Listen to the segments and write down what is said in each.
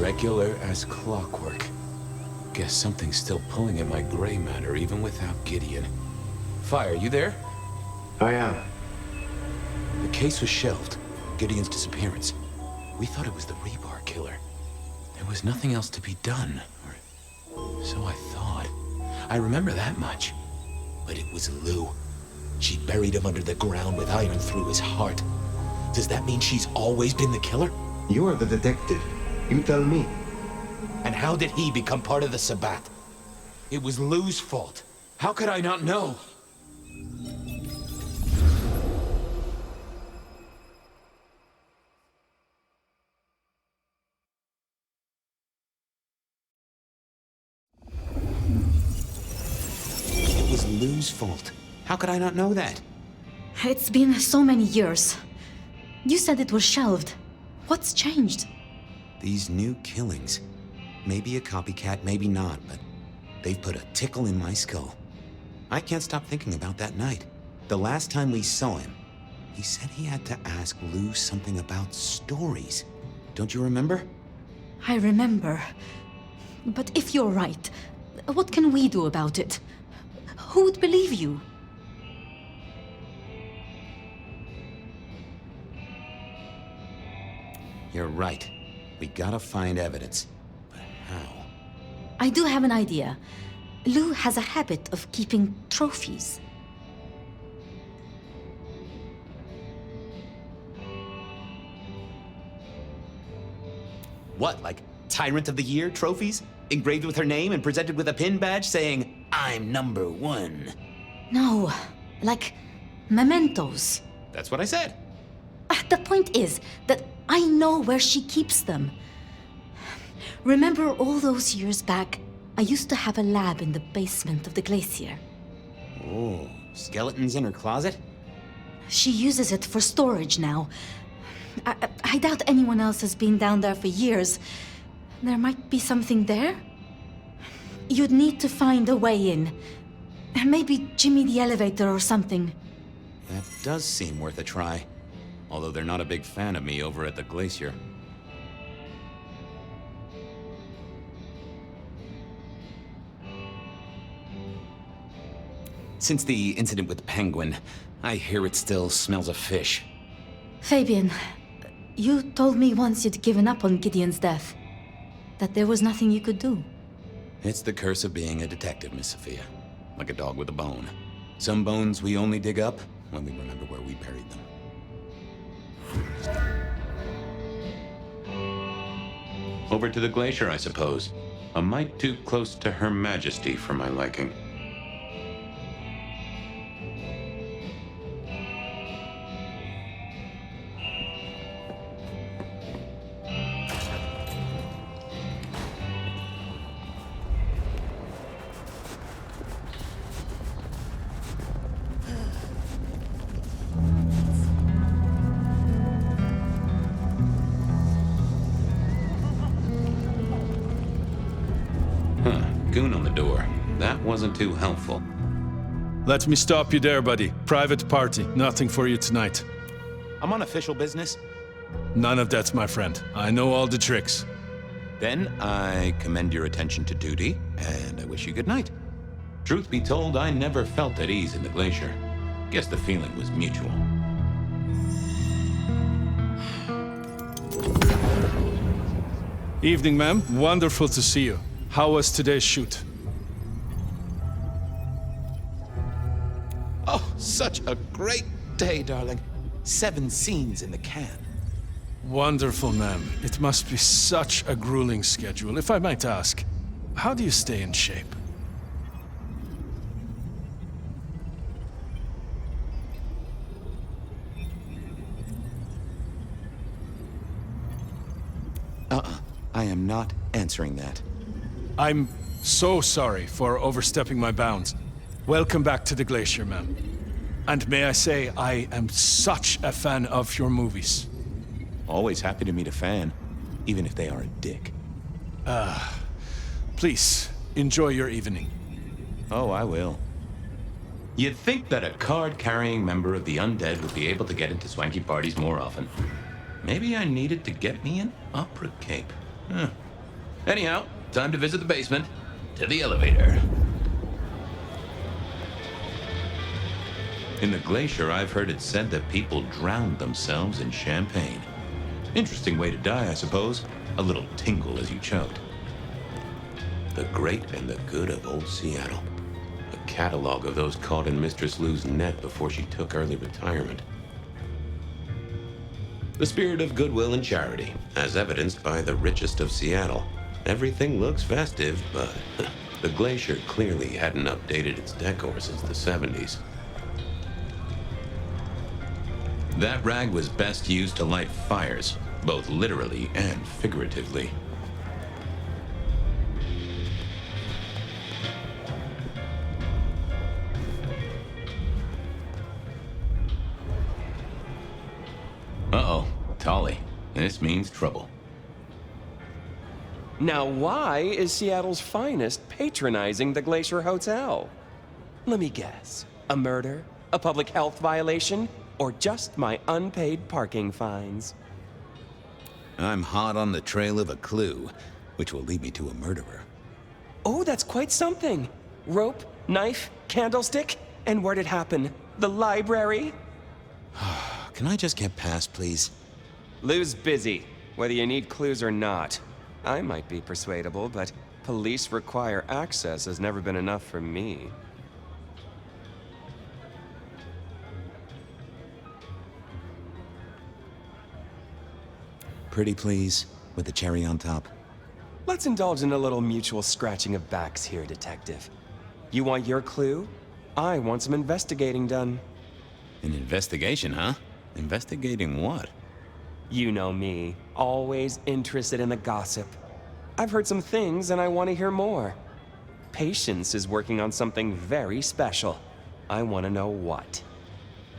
Regular as clockwork. Guess something's still pulling at my gray matter even without Gideon. Fire, you there? I am. The case was shelved. Gideon's disappearance. We thought it was the rebar killer. There was nothing else to be done. Or so I thought. I remember that much. But it was Lou. She buried him under the ground with iron through his heart. Does that mean she's always been the killer? You are the detective. You tell me. And how did he become part of the Sabbat? It was Lou's fault. How could I not know? It was Lou's fault. How could I not know that? It's been so many years. You said it was shelved. What's changed? These new killings. Maybe a copycat, maybe not, but they've put a tickle in my skull. I can't stop thinking about that night. The last time we saw him, he said he had to ask Lou something about stories. Don't you remember? I remember. But if you're right, what can we do about it? Who would believe you? You're right. We gotta find evidence. But how? I do have an idea. Lou has a habit of keeping trophies. What, like Tyrant of the Year trophies? Engraved with her name and presented with a pin badge saying, "I'm #1." No, like mementos. That's what I said. The point is that I know where she keeps them. Remember all those years back, I used to have a lab in the basement of the glacier. Oh, skeletons in her closet? She uses it for storage now. I doubt anyone else has been down there for years. There might be something there. You'd need to find a way in. Maybe Jimmy the elevator or something. That does seem worth a try. Although they're not a big fan of me over at the glacier. Since the incident with the penguin, I hear it still smells of fish. Fabian, you told me once you'd given up on Gideon's death. That there was nothing you could do. It's the curse of being a detective, Miss Sophia. Like a dog with a bone. Some bones we only dig up when we remember where we buried them. Over to the glacier, I suppose. A mite too close to Her Majesty for my liking. Goon on the door. That wasn't too helpful. Let me stop you there, buddy. Private party. Nothing for you tonight. I'm on official business. None of that, my friend. I know all the tricks. Then I commend your attention to duty, and I wish you good night. Truth be told, I never felt at ease in the glacier. Guess the feeling was mutual. Evening, ma'am. Wonderful to see you. How was today's shoot? Oh, such a great day, darling. 7 scenes in the can. Wonderful, ma'am. It must be such a grueling schedule. If I might ask, how do you stay in shape? I am not answering that. I'm so sorry for overstepping my bounds. Welcome back to the glacier, ma'am. And may I say, I am such a fan of your movies. Always happy to meet a fan, even if they are a dick. Please, enjoy your evening. Oh, I will. You'd think that a card-carrying member of the undead would be able to get into swanky parties more often. Maybe I needed to get me an opera cape. Anyhow, time to visit the basement. To the elevator. In the glacier, I've heard it said that people drowned themselves in champagne. Interesting way to die, I suppose. A little tingle as you choked. The great and the good of old Seattle. A catalog of those caught in Mistress Lou's net before she took early retirement. The spirit of goodwill and charity, as evidenced by the richest of Seattle. Everything looks festive, but the glacier clearly hadn't updated its decor since the 70s. That rag was best used to light fires, both literally and figuratively. Uh-oh, Tolly. This means trouble. Now, why is Seattle's finest patronizing the Glacier Hotel? Let me guess. A murder? A public health violation? Or just my unpaid parking fines? I'm hot on the trail of a clue, which will lead me to a murderer. Oh, that's quite something. Rope, knife, candlestick, and where'd it happen? The library? Can I just get past, please? Lou's busy, whether you need clues or not. I might be persuadable, but police require access has never been enough for me. Pretty please, with the cherry on top. Let's indulge in a little mutual scratching of backs here, Detective. You want your clue? I want some investigating done. An investigation, huh? Investigating what? You know me, always interested in the gossip. I've heard some things and I want to hear more. Patience is working on something very special. I want to know what.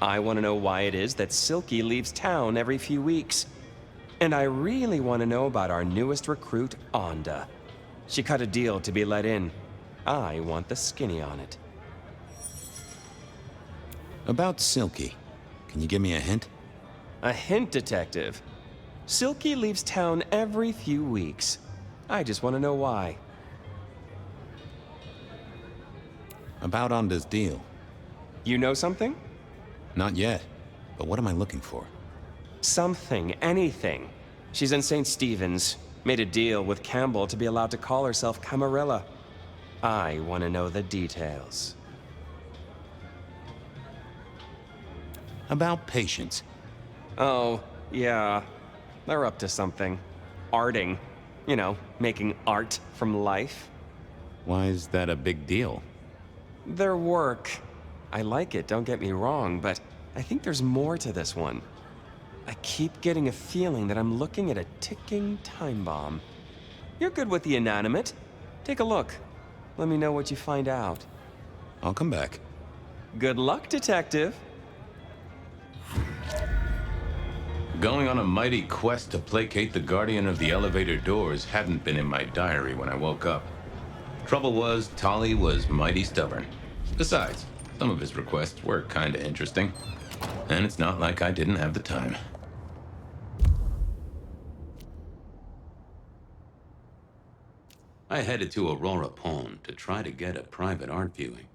I want to know why it is that Silky leaves town every few weeks. And I really want to know about our newest recruit, Onda. She cut a deal to be let in. I want the skinny on it. About Silky. Can you give me a hint? A hint, Detective. Silky leaves town every few weeks. I just want to know why. About Onda's deal. You know something? Not yet. But what am I looking for? Something, anything. She's in St. Stephen's. Made a deal with Campbell to be allowed to call herself Camarilla. I want to know the details. About Patience. Oh, yeah. They're up to something. Arting. You know, making art from life. Why is that a big deal? Their work. I like it, don't get me wrong, but I think there's more to this one. I keep getting a feeling that I'm looking at a ticking time bomb. You're good with the inanimate. Take a look. Let me know what you find out. I'll come back. Good luck, Detective. Going on a mighty quest to placate the guardian of the elevator doors hadn't been in my diary when I woke up. Trouble was, Tolly was mighty stubborn. Besides, some of his requests were kinda interesting. And it's not like I didn't have the time. I headed to Aurora Pond to try to get a private art viewing.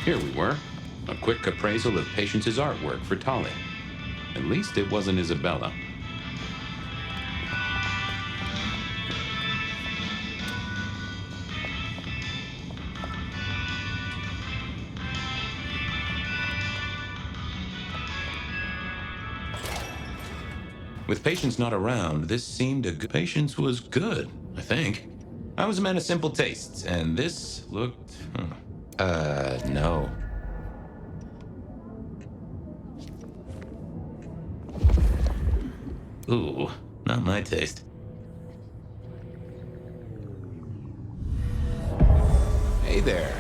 Here we were, a quick appraisal of Patience's artwork for Tolly. At least it wasn't Isabella. With Patience not around, this seemed a good... Patience was good, I think. I was a man of simple tastes, and this looked... no. Ooh, Not my taste. Hey there.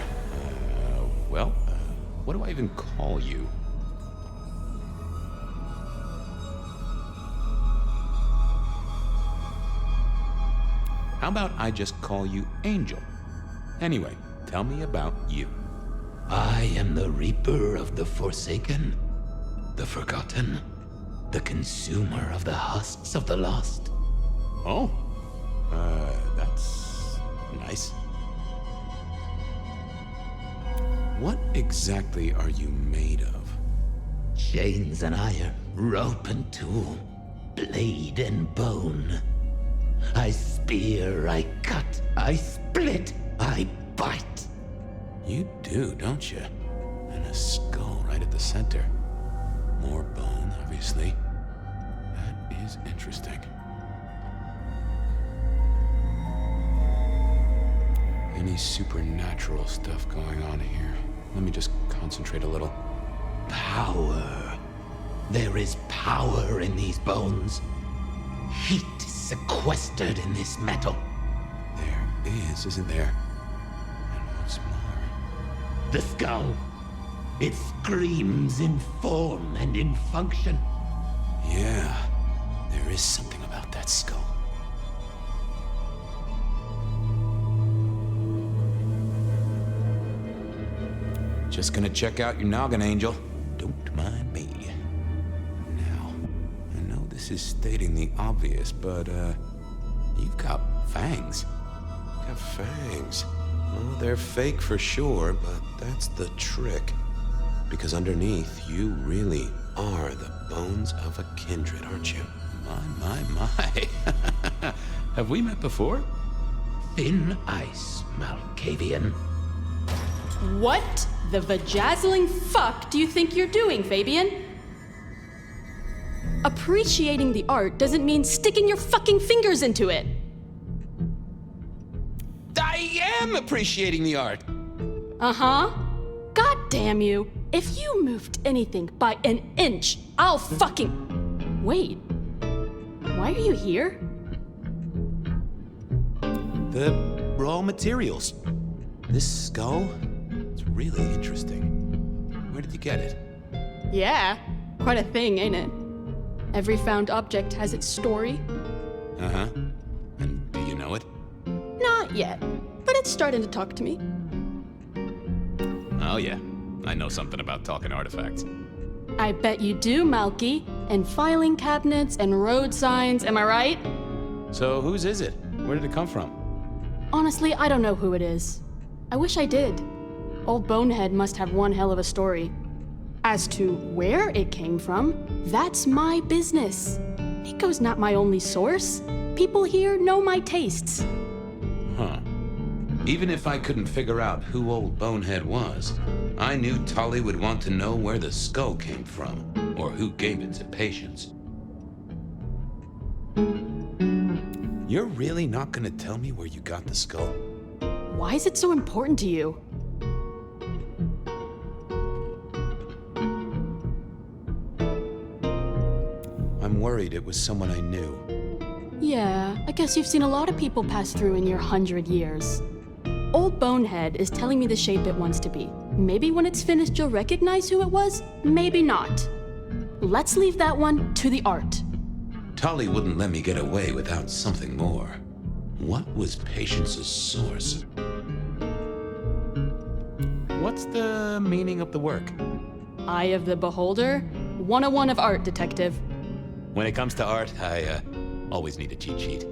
What do I even call you? How about I just call you Angel? Anyway, tell me about you. I am the Reaper of the Forsaken, the Forgotten, the Consumer of the husks of the Lost. Oh, that's nice. What exactly are you made of? Chains and iron, rope and tool, blade and bone. I spear, I cut, I split, I bite. You do, don't you? And a skull right at the center. More bone, obviously. That is interesting. Any supernatural stuff going on here? Let me just concentrate a little. Power. There is power in these bones. Heat is sequestered in this metal. There is, isn't there? And what's more? The skull. It screams in form and in function. Yeah, there is something about that skull. Just gonna check out your noggin, Angel. Don't mind me. Now, I know this is stating the obvious, but, you've got fangs. You've got fangs. Well, they're fake for sure, but that's the trick. Because underneath, you really are the bones of a kindred, aren't you? My. Have we met before? Thin ice, Malkavian. What the vajazzling fuck do you think you're doing, Fabian? Appreciating the art doesn't mean sticking your fucking fingers into it. I am appreciating the art. Uh-huh. God damn you. If you moved anything by an inch, I'll fucking... Wait. Why are you here? The raw materials. This skull, it's really interesting. Where did you get it? Yeah. Quite a thing, ain't it? Every found object has its story. Uh-huh. And do you know it? Not yet, but it's starting to talk to me. Oh yeah, I know something about talking artifacts. I bet you do, Malky. And filing cabinets and road signs, am I right? So whose is it? Where did it come from? Honestly, I don't know who it is. I wish I did. Old Bonehead must have one hell of a story. As to where it came from, that's my business. Nico's not my only source. People here know my tastes. Huh. Even if I couldn't figure out who old Bonehead was, I knew Tully would want to know where the skull came from, or who gave it to Patience. You're really not gonna tell me where you got the skull? Why is it so important to you? I'm worried it was someone I knew. Yeah, I guess you've seen a lot of people pass through in your 100 years. Old Bonehead is telling me the shape it wants to be. Maybe when it's finished you'll recognize who it was, maybe not. Let's leave that one to the art. Tully wouldn't let me get away without something more. What was Patience's source? What's the meaning of the work? Eye of the Beholder? 101 of art, detective. When it comes to art, I always need a cheat sheet.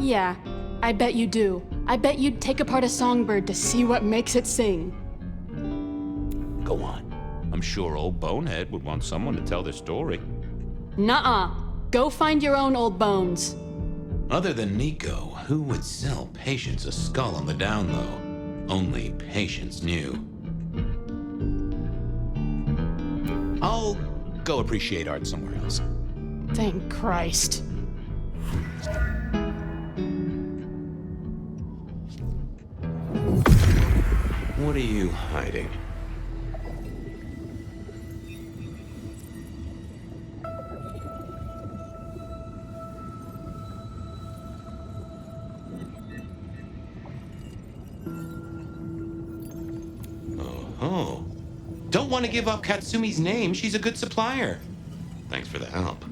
Yeah, I bet you do. I bet you'd take apart a songbird to see what makes it sing. Go on. I'm sure old Bonehead would want someone to tell their story. Nuh-uh. Go find your own old bones. Other than Nico, who would sell Patience a skull on the down low? Only Patience knew. I'll go appreciate art somewhere else. Thank Christ. What are you hiding? Oh. Don't want to give up Katsumi's name. She's a good supplier. Thanks for the help.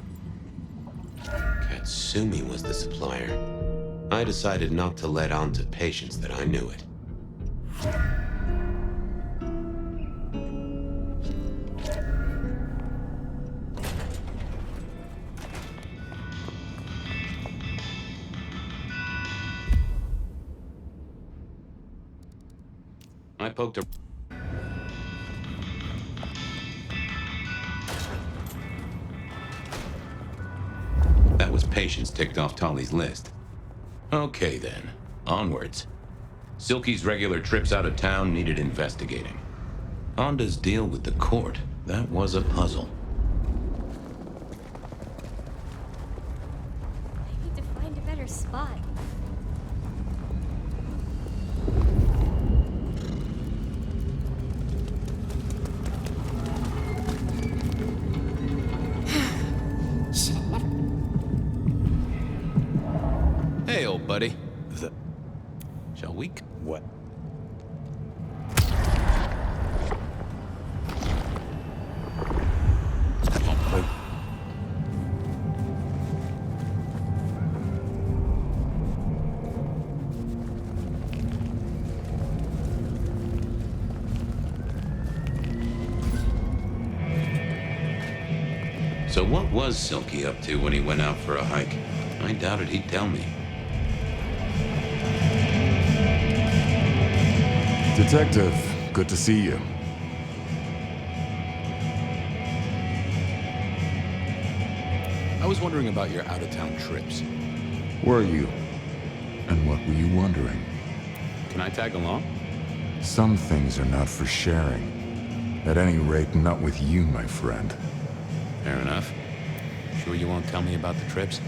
Katsumi was the supplier. I decided not to let on to Patience that I knew it. I poked a... That was Patience ticked off Tolly's list. Okay then, onwards. Silky's regular trips out of town needed investigating. Honda's deal with the court, that was a puzzle. I need to find a better spot. Hey, old buddy. Shall we... What? So what was Silky up to when he went out for a hike? I doubted he'd tell me. Detective, good to see you. I was wondering about your out-of-town trips. Were you? And what were you wondering? Can I tag along? Some things are not for sharing. At any rate, not with you, my friend. Fair enough. Sure you won't tell me about the trips?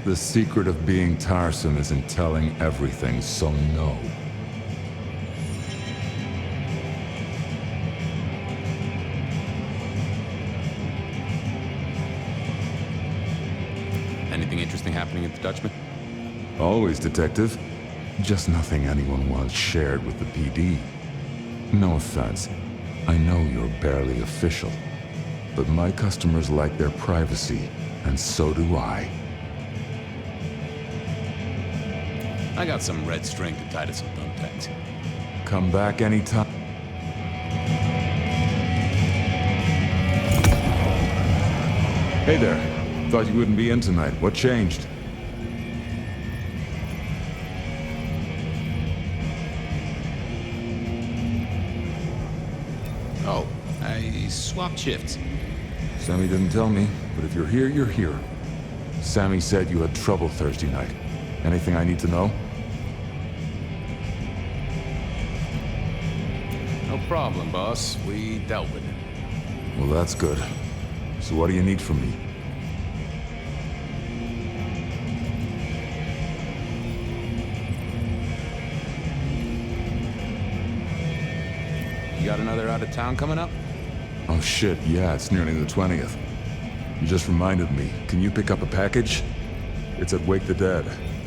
The secret of being tiresome is in telling everything, so no. Anything interesting happening at the Dutchman? Always, Detective. Just nothing anyone once shared with the PD. No offense. I know you're barely official. But my customers like their privacy, and so do I. I got some red string to tie to some thumbtacks. Come back anytime. Hey there. Thought you wouldn't be in tonight. What changed? Oh, I swapped shifts. Sammy didn't tell me, but if you're here, you're here. Sammy said you had trouble Thursday night. Anything I need to know? No problem, boss. We dealt with it. Well, that's good. So what do you need from me? You got another out of town coming up? Oh shit, yeah, it's nearly the 20th. You just reminded me. Can you pick up a package? It's at Wake the Dead.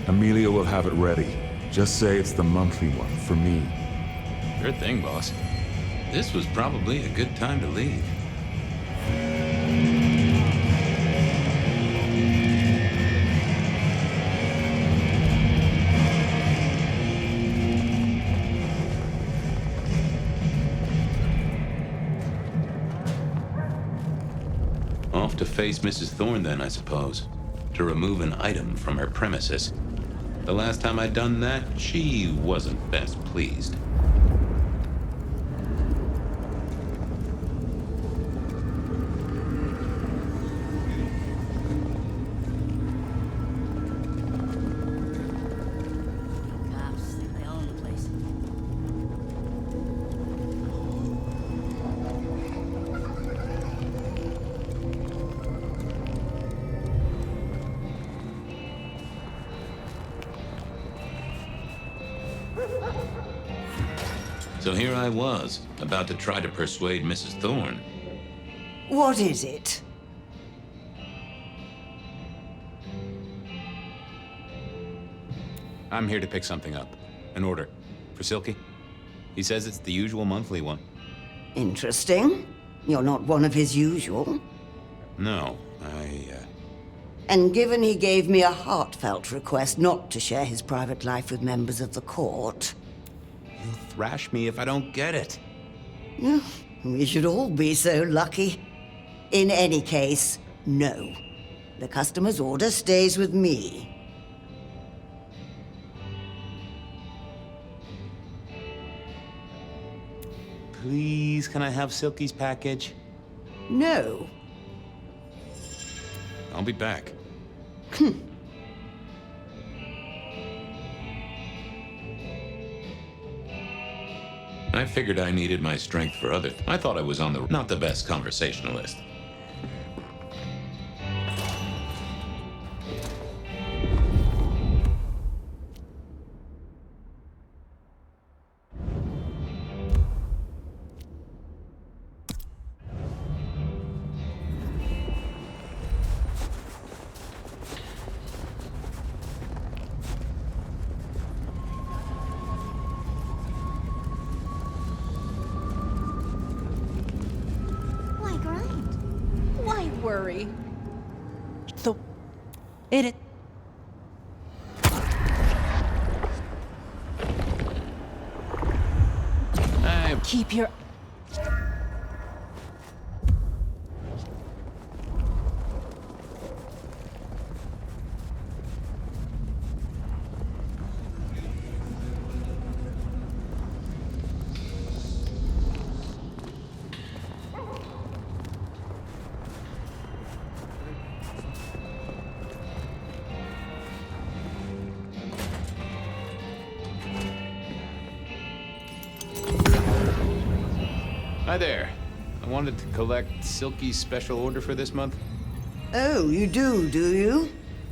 Amelia will have it ready. Just say it's the monthly one, for me. Sure thing, boss. This was probably a good time to leave. Off to face Mrs. Thorne then, I suppose. To remove an item from her premises. The last time I'd done that, she wasn't best pleased. Cops think they own the place. So here I was, about to try to persuade Mrs. Thorne. What is it? I'm here to pick something up. An order. For Silky. He says it's the usual monthly one. Interesting. You're not one of his usual. No, And given he gave me a heartfelt request not to share his private life with members of the court, He'll thrash me if I don't get it. we should all be so lucky. In any case, no. The customer's order stays with me. Please, can I have Silky's package? No. I'll be back. I figured I needed my strength for other. I thought I was on the not the best conversationalist. Why grind? Why worry? It. Keep your. Hi there. I wanted to collect Silky's special order for this month. Oh, you do you?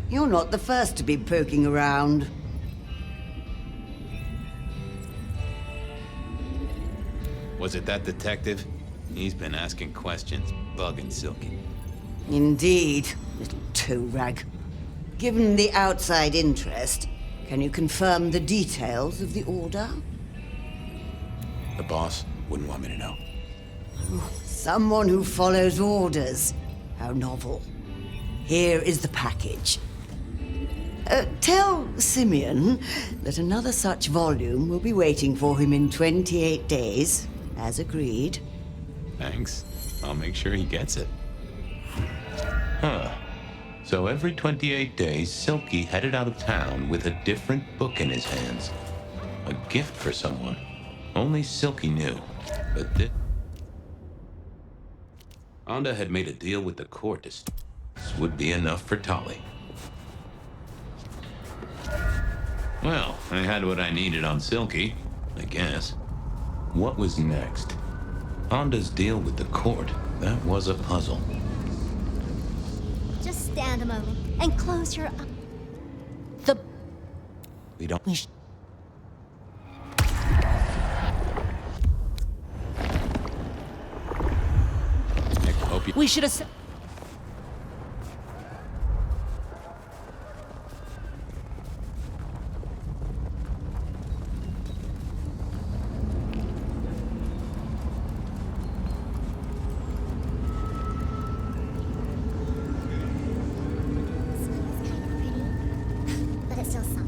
You're not the first to be poking around. Was it that detective? He's been asking questions, bugging Silky. Indeed, little toe rag. Given the outside interest, can you confirm the details of the order? The boss wouldn't want me to know. Someone who follows orders. How novel. Here is the package. Tell Simeon that another such volume will be waiting for him in 28 days, as agreed. Thanks. I'll make sure he gets it. Huh. So every 28 days, Silky headed out of town with a different book in his hands. A gift for someone. Only Silky knew. But this Anda had made a deal with the court. This would be enough for Tali. Well, I had what I needed on Silky, I guess. What was next? Anda's deal with the court. That was a puzzle. Just stand a moment and close your eyes. We don't... We should have. But it still sucks.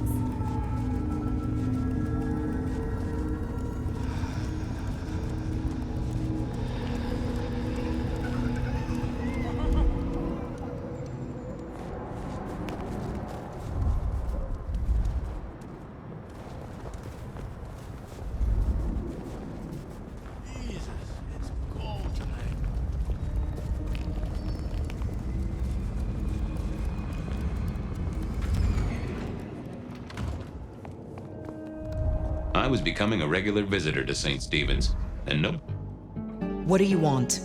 I was becoming a regular visitor to St. Stephen's, and no... What do you want?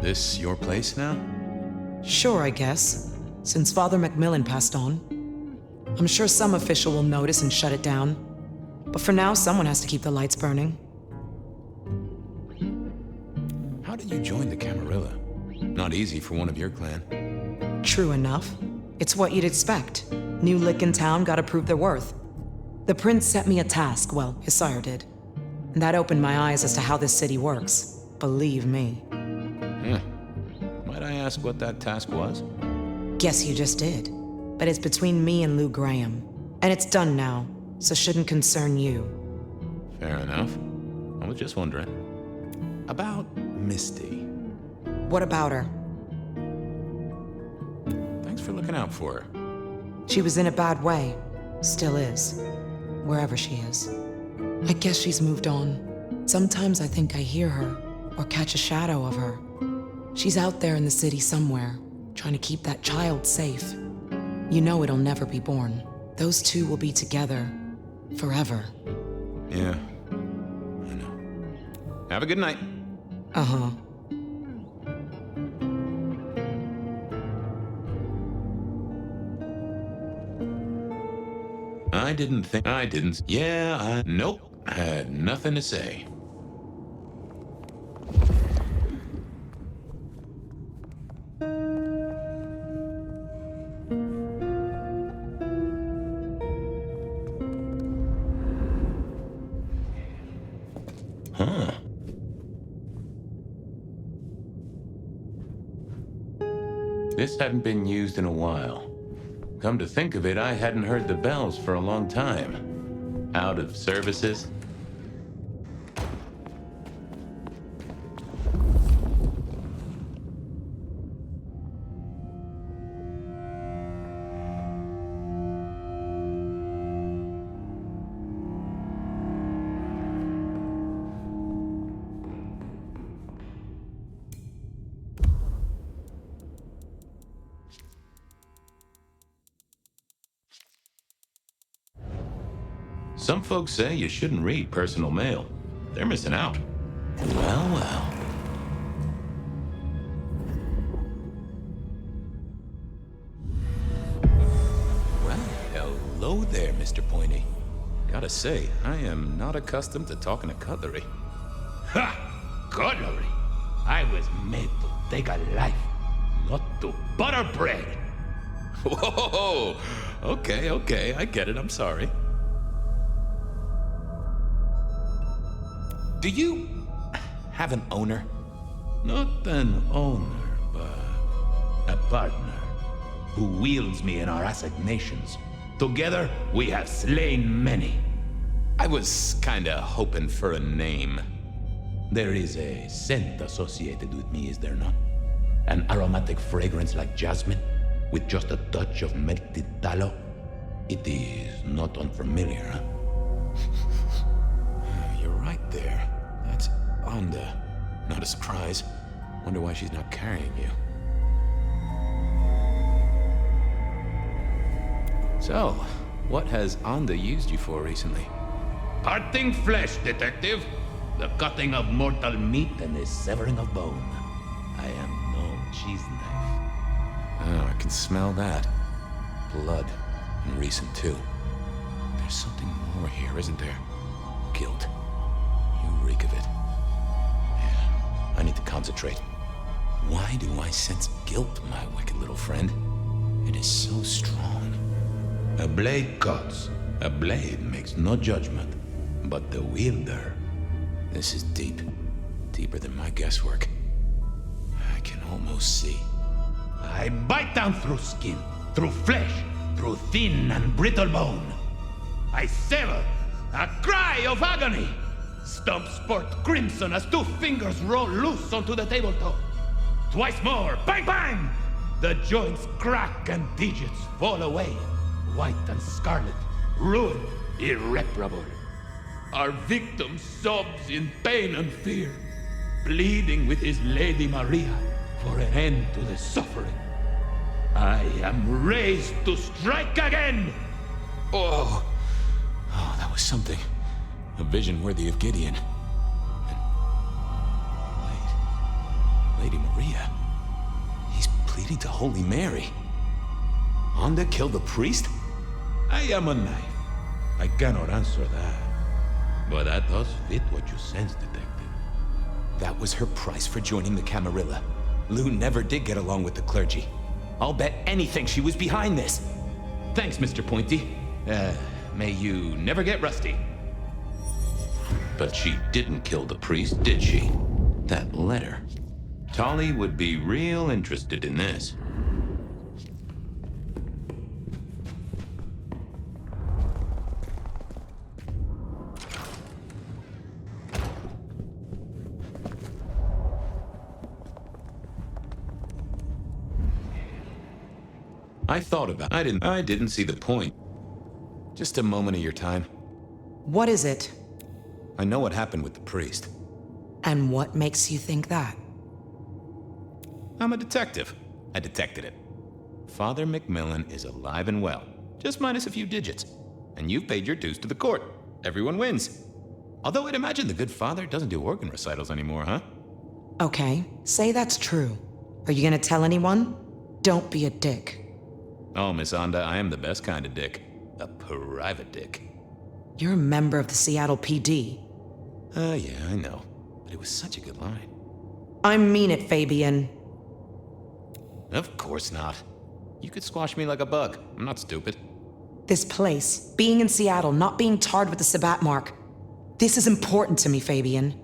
This your place now? Sure, I guess. Since Father Macmillan passed on. I'm sure some official will notice and shut it down. But for now, someone has to keep the lights burning. How did you join the Camarilla? Not easy for one of your clan. True enough. It's what you'd expect. New lick in town, gotta prove their worth. The prince set me a task, well, his sire did. And that opened my eyes as to how this city works. Believe me. Might I ask what that task was? Guess you just did. But it's between me and Lou Graham. And it's done now, so shouldn't concern you. Fair enough. I was just wondering. About Misty. What about her? Thanks for looking out for her. She was in a bad way. Still is. Wherever she is. I guess she's moved on. Sometimes I think I hear her, or catch a shadow of her. She's out there in the city somewhere, trying to keep that child safe. You know it'll never be born. Those two will be together. Forever. Yeah. I know. Have a good night. Uh-huh. Nope. I had nothing to say. Huh. This hadn't been used in a while. Come to think of it, I hadn't heard the bells for a long time. Out of services? Some folks say you shouldn't read personal mail. They're missing out. Well, well. Well, hello there, Mr. Pointy. Gotta say, I am not accustomed to talking to cutlery. Ha! Cutlery! I was made to take a life, not to butter bread. Whoa! Okay, I get it, I'm sorry. Do you have an owner? Not an owner, but a partner who wields me in our assignations. Together, we have slain many. I was kinda hoping for a name. There is a scent associated with me, is there not? An aromatic fragrance like jasmine, with just a touch of melted tallow. It is not unfamiliar, huh? You're right there. That's Onda. Not a surprise. Wonder why she's not carrying you. So, what has Onda used you for recently? Parting flesh, detective. The cutting of mortal meat and the severing of bone. I am no cheese knife. Oh, I can smell that. Blood. And recent, too. There's something more here, isn't there? Guilt. You reek of it. Yeah, I need to concentrate. Why do I sense guilt, my wicked little friend? It is so strong. A blade cuts. A blade makes no judgment. But the wielder... This is deep. Deeper than my guesswork. I can almost see. I bite down through skin, through flesh, through thin and brittle bone. I sever, a cry of agony. Stumps spurt crimson as 2 fingers roll loose onto the tabletop. Twice more, bang bang! The joints crack and digits fall away. White and scarlet, ruined, irreparable. Our victim sobs in pain and fear, pleading with his Lady Maria for an end to the suffering. I am raised to strike again! Oh, that was something. A vision worthy of Gideon. And... wait. Lady Maria. He's pleading to Holy Mary. Onda killed the priest? I am a knife. I cannot answer that. But that does fit what you sense, detective. That was her price for joining the Camarilla. Lou never did get along with the clergy. I'll bet anything she was behind this. Thanks, Mr. Pointy. May you never get rusty. But she didn't kill the priest, did she? That letter. Tolly would be real interested in this. I thought about it. I didn't see the point. Just a moment of your time. What is it? I know what happened with the priest. And what makes you think that? I'm a detective. I detected it. Father McMillan is alive and well, just minus a few digits. And you've paid your dues to the court. Everyone wins. Although I'd imagine the good father doesn't do organ recitals anymore, huh? Okay, say that's true. Are you gonna tell anyone? Don't be a dick. Oh, Miss Onda, I am the best kind of dick. A private dick. You're a member of the Seattle PD. Yeah, I know. But it was such a good line. I mean it, Fabian. Of course not. You could squash me like a bug. I'm not stupid. This place, being in Seattle, not being tarred with the Sabat mark. This is important to me, Fabian.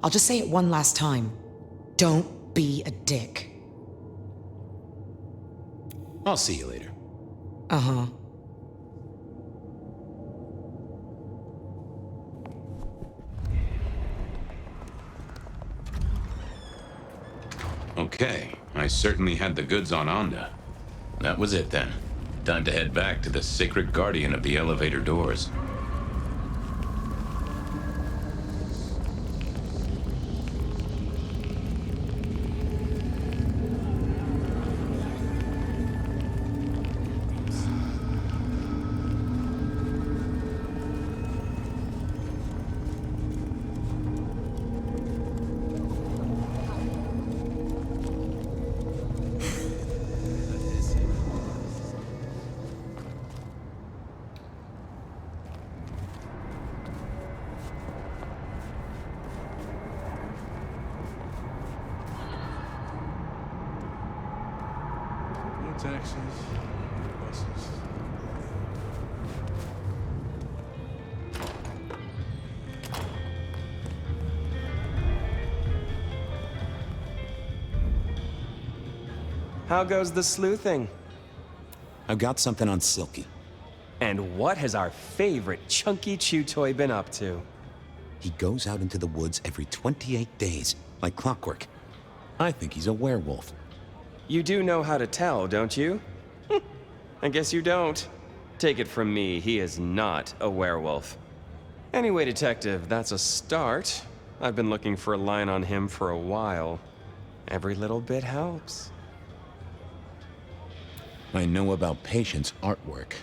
I'll just say it one last time. Don't be a dick. I'll see you later. Uh-huh. Okay, I certainly had the goods on Onda. That was it then. Time to head back to the sacred guardian of the elevator doors. Taxis, buses. How goes the sleuthing? I've got something on Silky. And what has our favorite chunky chew toy been up to? He goes out into the woods every 28 days, like clockwork. I think he's a werewolf. You do know how to tell, don't you? I guess you don't. Take it from me, he is not a werewolf. Anyway, Detective, that's a start. I've been looking for a line on him for a while. Every little bit helps. I know about Patience artwork.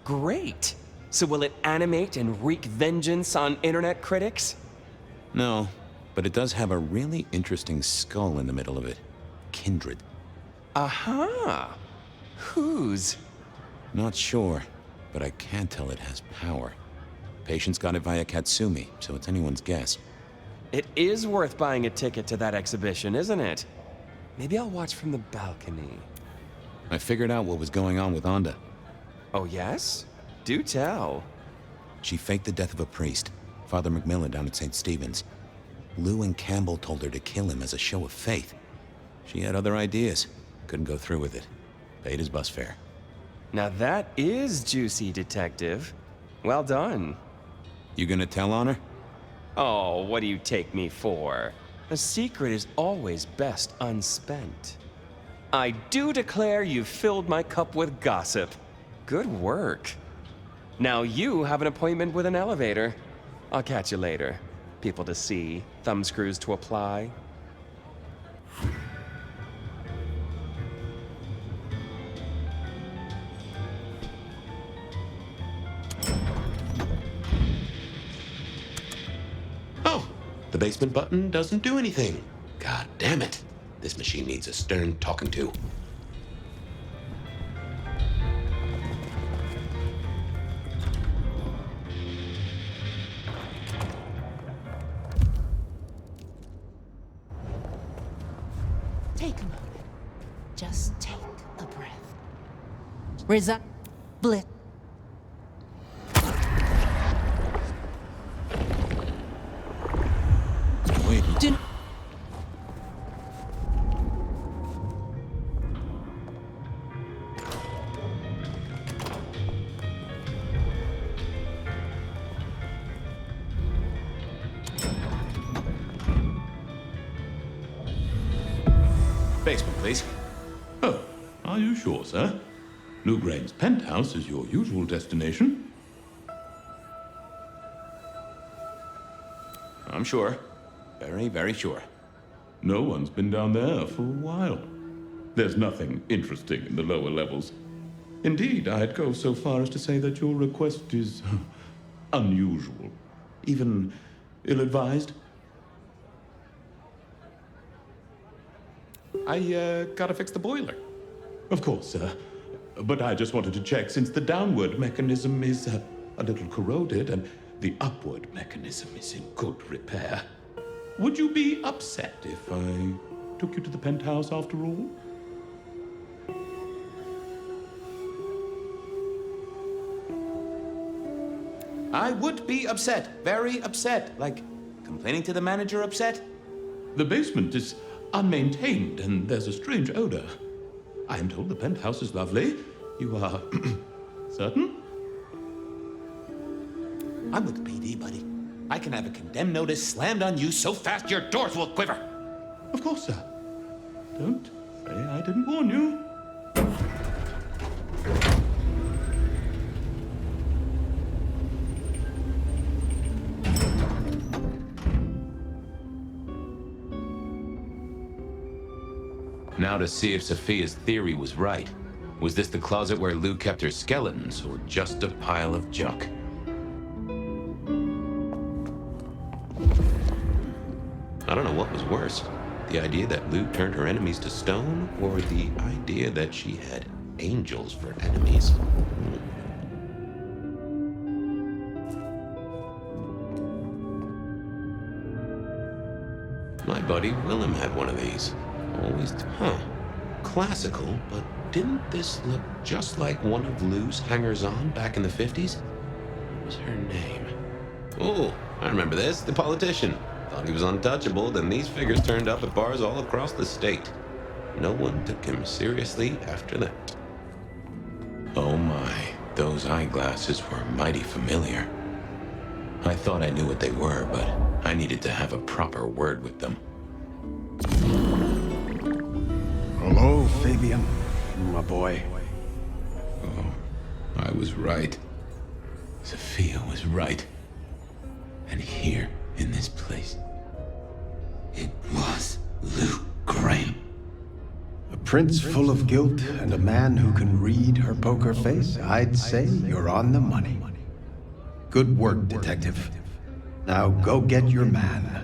Great! So will it animate and wreak vengeance on internet critics? No, but it does have a really interesting skull in the middle of it. Kindred. Aha! Whose? Not sure, but I can tell it has power. Patience got it via Katsumi, so it's anyone's guess. It is worth buying a ticket to that exhibition, isn't it? Maybe I'll watch from the balcony. I figured out what was going on with Onda. Oh, yes? Do tell. She faked the death of a priest, Father McMillan down at St. Stephen's. Lou and Campbell told her to kill him as a show of faith. She had other ideas. Couldn't go through with it. Paid his bus fare. Now that is juicy, Detective. Well done. You gonna tell on her? Oh, what do you take me for? A secret is always best unspent. I do declare you've filled my cup with gossip. Good work. Now you have an appointment with an elevator. I'll catch you later. People to see, thumbscrews to apply. Oh, the basement button doesn't do anything. God damn it. This machine needs a stern talking to. Take a moment. Just take the breath. Split. Wait. Basement, please. Oh, are you sure, sir? Lou Graham's penthouse is your usual destination. I'm sure. Very, very sure. No one's been down there for a while. There's nothing interesting in the lower levels. Indeed, I'd go so far as to say that your request is unusual, even ill-advised. I gotta fix the boiler. Of course, sir. But I just wanted to check since the downward mechanism is a little corroded and the upward mechanism is in good repair. Would you be upset if I took you to the penthouse after all? I would be upset. Very upset. Like, complaining to the manager upset? The basement is unmaintained and there's a strange odor. I am told the penthouse is lovely. You are certain? I'm with the PD, buddy. I can have a condemned notice slammed on you so fast your doors will quiver. Of course, sir. Don't say I didn't warn you. Now to see if Sophia's theory was right. Was this the closet where Lou kept her skeletons, or just a pile of junk? I don't know what was worse. The idea that Lou turned her enemies to stone, or the idea that she had angels for enemies. My buddy Willem had one of these. Always, classical, but didn't this look just like one of Lou's hangers-on back in the 50s? What was her name? Oh, I remember this, the politician. Thought he was untouchable, then these figures turned up at bars all across the state. No one took him seriously after that. Oh my, those eyeglasses were mighty familiar. I thought I knew what they were, but I needed to have a proper word with them. Hello, Fabian, my boy. Oh, I was right. Sophia was right. And here, in this place, it was Lou Graham. A prince full of guilt and a man who can read her poker face. I'd say you're on the money. Good work, detective. Now go get your man.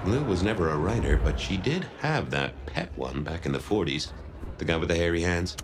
Lou was never a writer, but she did have that pet one back in the 40s. The guy with the hairy hands.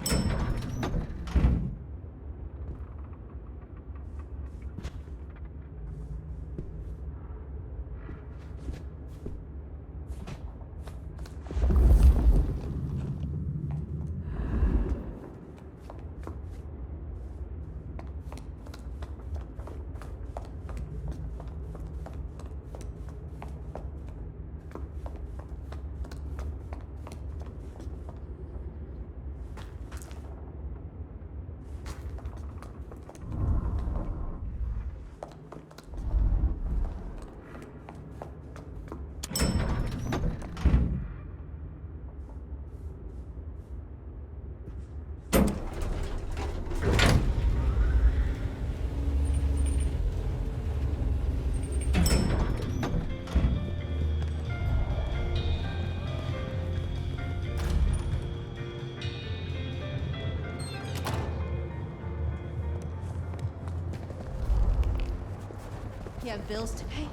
You have bills to pay.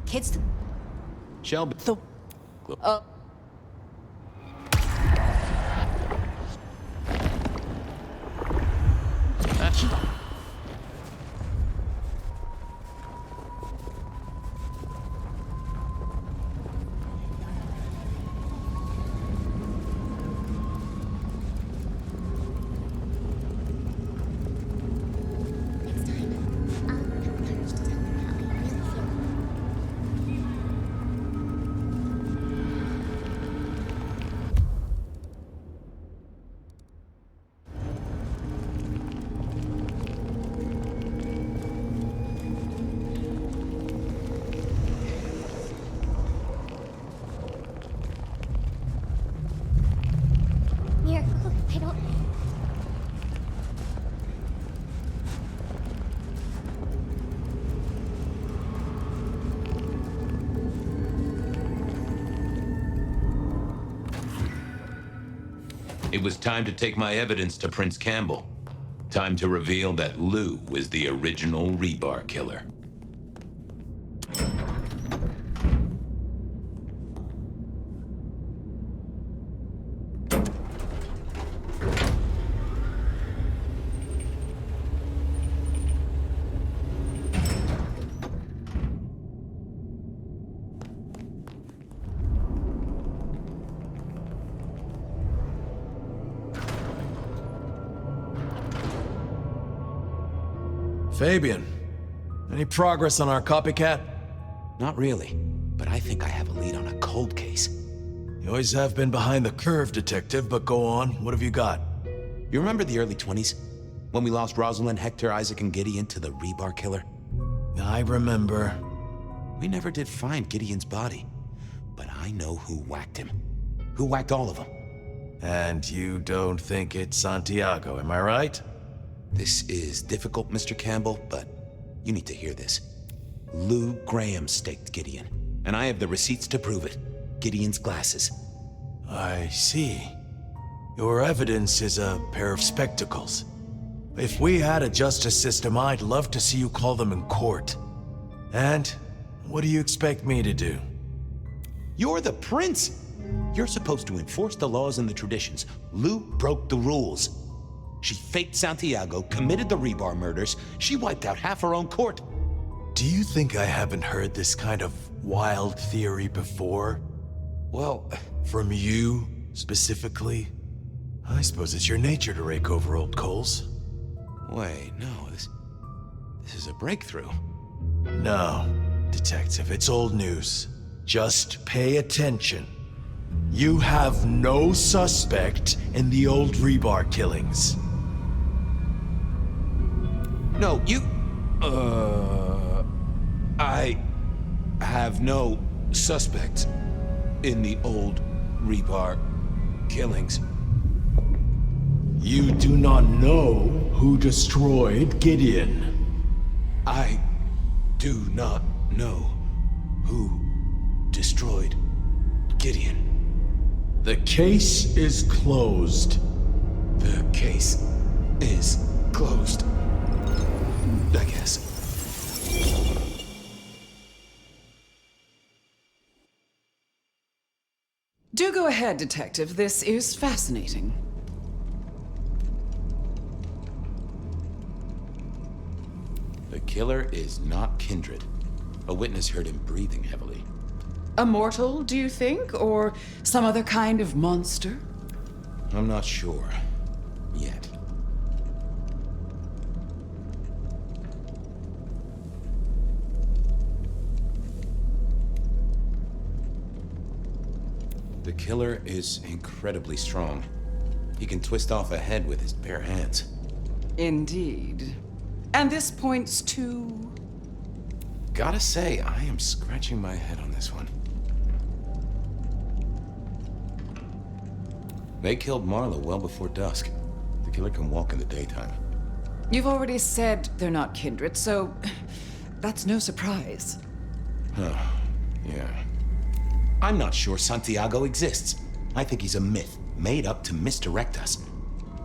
Kids to... Shelby. Next time, I'll have courage to tell them how I really feel. Here, look, I don't... It was time to take my evidence to Prince Campbell. Time to reveal that Lou was the original rebar killer. Fabian, any progress on our copycat? Not really, but I think I have a lead on a cold case. You always have been behind the curve, Detective, but go on. What have you got? You remember the early 20s? When we lost Rosalind, Hector, Isaac, and Gideon to the rebar killer? I remember. We never did find Gideon's body, but I know who whacked him. Who whacked all of them. And you don't think it's Santiago, am I right? This is difficult, Mr. Campbell, but you need to hear this. Lou Graham staked Gideon, and I have the receipts to prove it. Gideon's glasses. I see. Your evidence is a pair of spectacles. If we had a justice system, I'd love to see you call them in court. And what do you expect me to do? You're the prince! You're supposed to enforce the laws and the traditions. Lou broke the rules. She faked Santiago, committed the rebar murders. She wiped out half her own court. Do you think I haven't heard this kind of wild theory before? Well, from you, specifically? I suppose it's your nature to rake over old coals. Wait, no, this is a breakthrough. No, Detective, it's old news. Just pay attention. You have no suspect in the old rebar killings. No, you... I have no suspect in the old rebar killings. You do not know who destroyed Gideon. I do not know who destroyed Gideon. The case is closed. The case is closed. I guess. Do go ahead, Detective. This is fascinating. The killer is not Kindred. A witness heard him breathing heavily. A mortal, do you think? Or some other kind of monster? I'm not sure. Yet. The killer is incredibly strong. He can twist off a head with his bare hands. Indeed. And this points to... Gotta say, I am scratching my head on this one. They killed Marla well before dusk. The killer can walk in the daytime. You've already said they're not kindred, so that's no surprise. Huh. Yeah. I'm not sure Santiago exists. I think he's a myth, made up to misdirect us.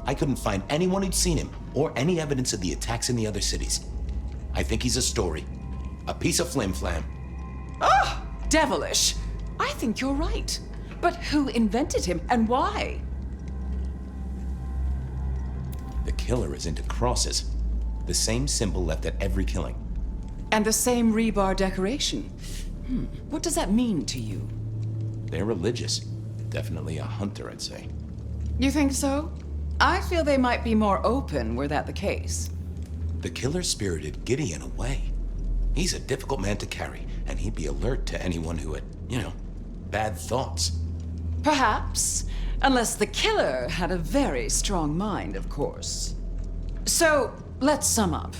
I couldn't find anyone who'd seen him, or any evidence of the attacks in the other cities. I think he's a story. A piece of flim-flam. Ah, devilish. I think you're right. But who invented him and why? The killer is into crosses. The same symbol left at every killing. And the same rebar decoration. What does that mean to you? They're religious. Definitely a hunter, I'd say. You think so? I feel they might be more open were that the case. The killer spirited Gideon away. He's a difficult man to carry, and he'd be alert to anyone who had, bad thoughts. Perhaps. Unless the killer had a very strong mind, of course. So, let's sum up.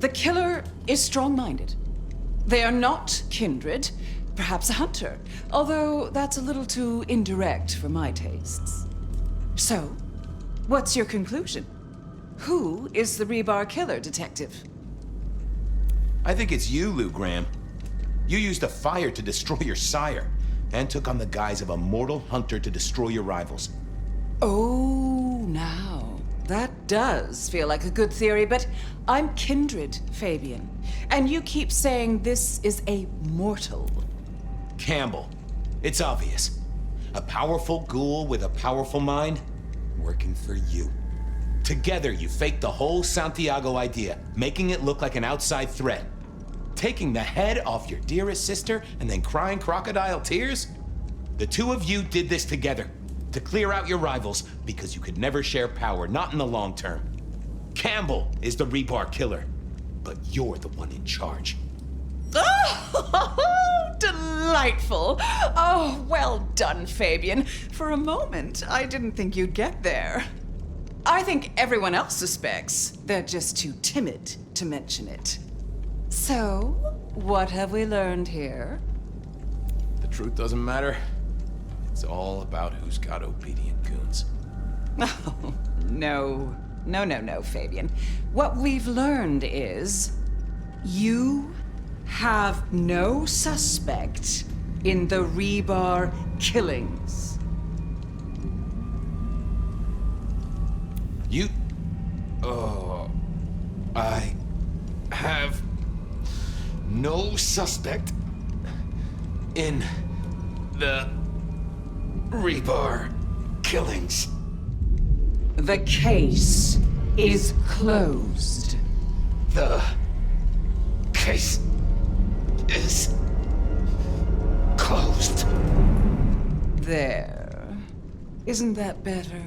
The killer is strong-minded. They are not kindred, perhaps a hunter, although that's a little too indirect for my tastes. So, what's your conclusion? Who is the rebar killer, Detective? I think it's you, Lou Graham. You used a fire to destroy your sire, and took on the guise of a mortal hunter to destroy your rivals. Oh, now, that does feel like a good theory, but I'm kindred, Fabian. And you keep saying this is a mortal. Campbell, it's obvious. A powerful ghoul with a powerful mind, working for you. Together, you faked the whole Santiago idea, making it look like an outside threat. Taking the head off your dearest sister and then crying crocodile tears? The two of you did this together, to clear out your rivals, because you could never share power, not in the long term. Campbell is the rebar killer, but you're the one in charge. Oh, delightful. Oh, well done, Fabian. For a moment, I didn't think you'd get there. I think everyone else suspects. They're just too timid to mention it. So, what have we learned here? The truth doesn't matter. It's all about who's got obedient goons. Oh, no. No, Fabian. What we've learned is you have no suspect in the rebar killings. I have no suspect in the rebar killings. The case is closed. The case is closed. There. Isn't that better?